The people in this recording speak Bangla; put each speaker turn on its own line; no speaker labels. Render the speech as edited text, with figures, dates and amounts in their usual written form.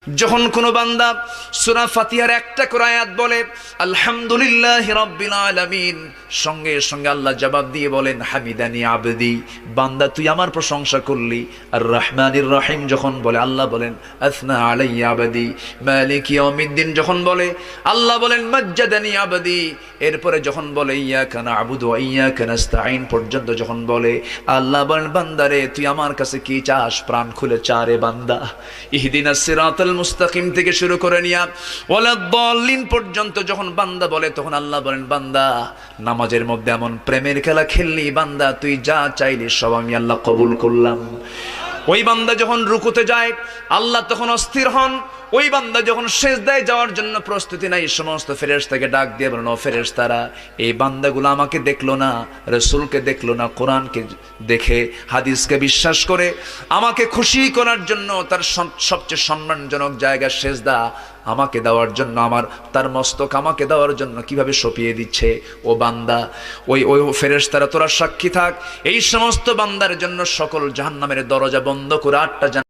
যখন কোন বান্দা সূরা ফাতিহার একটা করে আয়াত বলে আলহামদুলিল্লাহি রাব্বিল আলামিন, সঙ্গে সঙ্গে আল্লাহ জবাব দিয়ে বলেন হামিদানি আবদি, বান্দা তুই আমার প্রশংসা করলি। আর রহমানির রহিম যখন বলে আল্লাহ বলেন আসনা আলাইয়া আবদি। মালিক ইয়াউমিদ্দিন যখন বলে আল্লাহ বলেন মাজ্জাদানি আবদি। এরপরে যখন বলে ইয়াকা না'বুদু ওয়া ইয়াকা নাস্তাঈন পর্যন্ত যখন বলে আল্লাহ বলেন বান্দারে তুই আমার কাছে কি চাস, প্রাণ খুলে চারে বান্দা। ইহদিনাস সিরাতাল মুস্তাকিম থেকে শুরু করে নিয়া ওয়ালাদ-দাল্লিন পর্যন্ত যখন বান্দা বলে তখন আল্লাহ বলেন বান্দা নামাজের মধ্যে এমন প্রেমের খেলা খেললি, বান্দা তুই যা চাইলি সব আমি আল্লাহ কবুল করলাম। ওই বান্দা যখন রুকুতে যায় আল্লাহ তখন অস্থির হন। ওই বান্দা যখন সিজদায় যাওয়ার জন্য প্রস্তুতি নাই, সমস্ত ফেরেশতাকে ডাক দিয়ে বলেন ও ফেরেশতারা, এই বান্দাগুলো আমাকে দেখলো না, রাসূলকে দেখলো না, কোরআনকে দেখে হাদিসকে বিশ্বাস করে আমাকে খুশি করার জন্য তার সবচেয়ে সম্মানজনক জায়গা সিজদা আমাকে দেওয়ার জন্য, তার মস্তক আমাকে দেওয়ার জন্য কিভাবে সঁপিয়ে দিচ্ছে। ও বান্দা, ওই ফেরেশতারা তোরা সাক্ষী থাক, এই সমস্ত বান্দার জন্য সকল জাহান্নামের দরজা বন্ধ করে 8টা